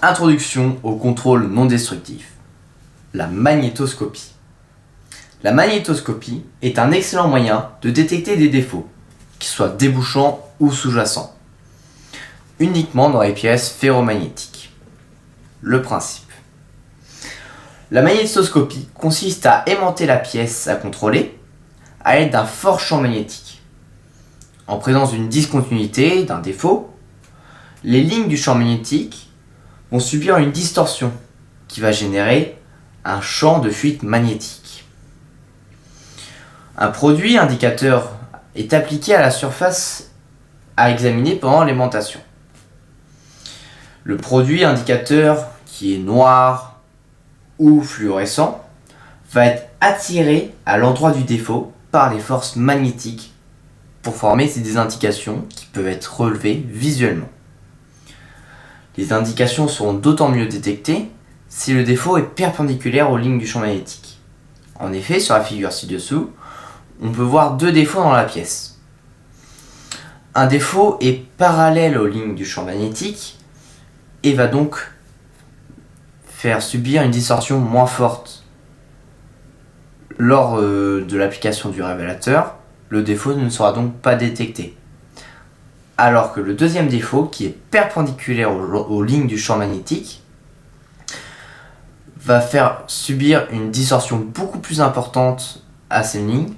Introduction au contrôle non destructif. La magnétoscopie. La magnétoscopie est un excellent moyen de détecter des défauts, qu'ils soient débouchants ou sous-jacents, uniquement dans les pièces ferromagnétiques. Le principe. La magnétoscopie consiste à aimanter la pièce à contrôler à l'aide d'un fort champ magnétique. En présence d'une discontinuité, d'un défaut, les lignes du champ magnétique vont subir une distorsion qui va générer un champ de fuite magnétique. Un produit indicateur est appliqué à la surface à examiner pendant l'aimantation. Le produit indicateur qui est noir ou fluorescent va être attiré à l'endroit du défaut par les forces magnétiques pour former des indications qui peuvent être relevées visuellement. Les indications seront d'autant mieux détectées si le défaut est perpendiculaire aux lignes du champ magnétique. En effet, sur la figure ci-dessous, on peut voir deux défauts dans la pièce. Un défaut est parallèle aux lignes du champ magnétique et va donc faire subir une distorsion moins forte. Lors de l'application du révélateur, le défaut ne sera donc pas détecté. Alors que le deuxième défaut, qui est perpendiculaire aux lignes du champ magnétique, va faire subir une distorsion beaucoup plus importante à ces lignes,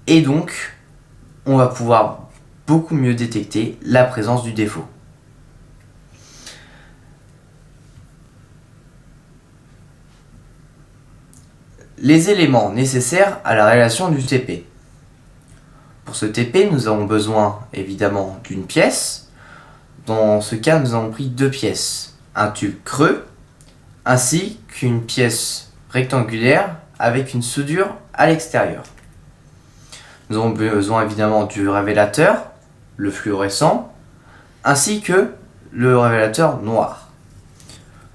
et donc on va pouvoir beaucoup mieux détecter la présence du défaut. Les éléments nécessaires à la réalisation du TP. Pour ce TP, nous avons besoin évidemment d'une pièce. Dans ce cas, nous avons pris deux pièces, un tube creux ainsi qu'une pièce rectangulaire avec une soudure à l'extérieur. Nous avons besoin évidemment du révélateur, le fluorescent, ainsi que le révélateur noir.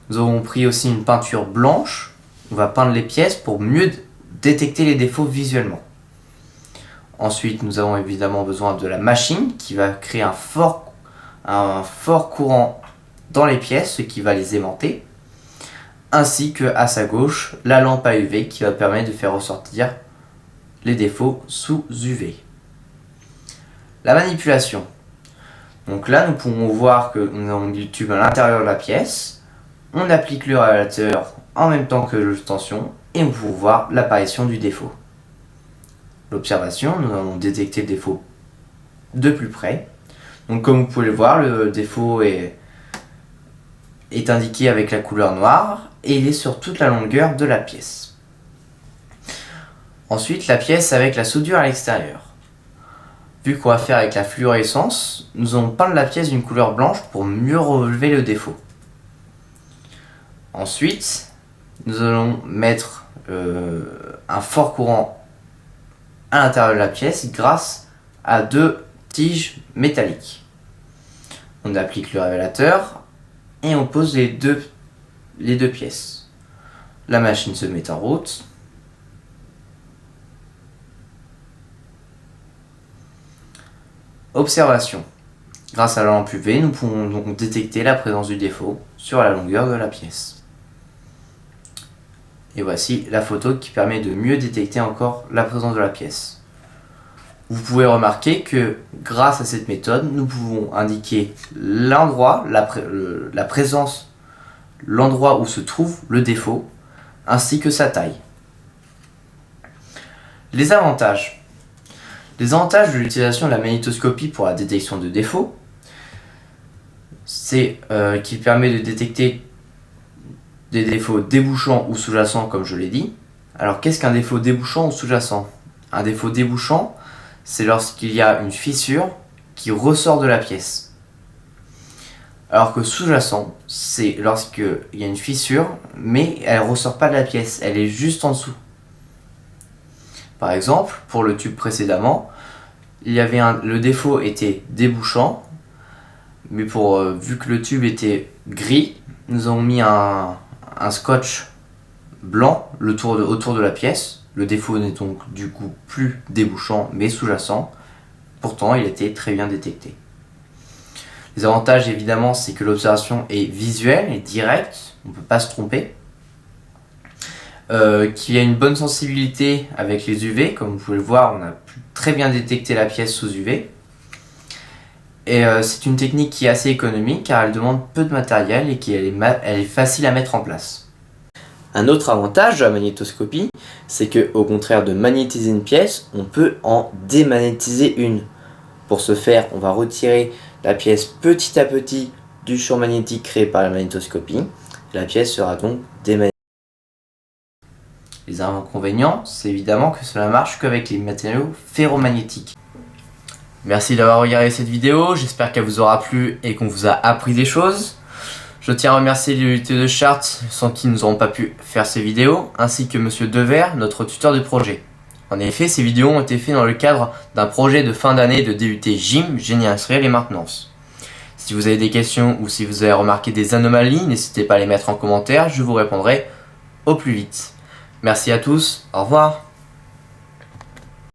Nous avons pris aussi une peinture blanche. On va peindre les pièces pour mieux détecter les défauts visuellement. Ensuite, nous avons évidemment besoin de la machine qui va créer un fort courant dans les pièces, ce qui va les aimanter, ainsi que à sa gauche, la lampe à UV qui va permettre de faire ressortir les défauts sous UV. La manipulation. Donc là, nous pouvons voir que nous avons du tube à l'intérieur de la pièce. On applique le révélateur en même temps que l'obtention et on peut voir l'apparition du défaut. L'observation, nous allons détecter le défaut de plus près. Donc comme vous pouvez le voir, le défaut est indiqué avec la couleur noire et il est sur toute la longueur de la pièce. Ensuite, la pièce avec la soudure à l'extérieur. Vu qu'on va faire avec la fluorescence, nous allons peindre la pièce d'une couleur blanche pour mieux relever le défaut. Ensuite, nous allons mettre un fort courant à l'intérieur de la pièce grâce à deux tiges métalliques. On applique le révélateur et on pose les deux pièces. La machine se met en route. Observation. Grâce à la lampe UV, nous pouvons donc détecter la présence du défaut sur la longueur de la pièce. Et voici la photo qui permet de mieux détecter encore la présence de la pièce. Vous pouvez remarquer que grâce à cette méthode, nous pouvons indiquer l'endroit, la présence, l'endroit où se trouve le défaut, ainsi que sa taille. Les avantages. Les avantages de l'utilisation de la magnétoscopie pour la détection de défauts, c'est qu'il permet de détecter des défauts débouchants ou sous-jacents comme je l'ai dit. Alors qu'est-ce qu'un défaut débouchant ou sous-jacent? Un défaut débouchant, c'est lorsqu'il y a une fissure qui ressort de la pièce. Alors que sous-jacent, c'est lorsqu'il y a une fissure, mais elle ne ressort pas de la pièce, elle est juste en dessous. Par exemple, pour le tube précédemment, le défaut était débouchant, mais vu que le tube était gris, nous avons mis un scotch blanc autour de la pièce. Le défaut n'est donc du coup plus débouchant mais sous-jacent. Pourtant, il était très bien détecté. Les avantages évidemment c'est que l'observation est visuelle et directe, on ne peut pas se tromper. Qu'il y a une bonne sensibilité avec les UV, comme vous pouvez le voir, on a pu très bien détecter la pièce sous UV. Et c'est une technique qui est assez économique car elle demande peu de matériel et elle est facile à mettre en place. Un autre avantage de la magnétoscopie, c'est que au contraire de magnétiser une pièce, on peut en démagnétiser une. Pour ce faire, on va retirer la pièce petit à petit du champ magnétique créé par la magnétoscopie. La pièce sera donc démagnétisée. Les inconvénients, c'est évidemment que cela marche qu'avec les matériaux ferromagnétiques. Merci d'avoir regardé cette vidéo, j'espère qu'elle vous aura plu et qu'on vous a appris des choses. Je tiens à remercier l'unité de Chartres, sans qui nous n'aurons pas pu faire ces vidéos, ainsi que Monsieur Devers, notre tuteur de projet. En effet, ces vidéos ont été faites dans le cadre d'un projet de fin d'année de DUT GIM, Génie Industriel et Maintenance. Si vous avez des questions ou si vous avez remarqué des anomalies, n'hésitez pas à les mettre en commentaire, je vous répondrai au plus vite. Merci à tous, au revoir.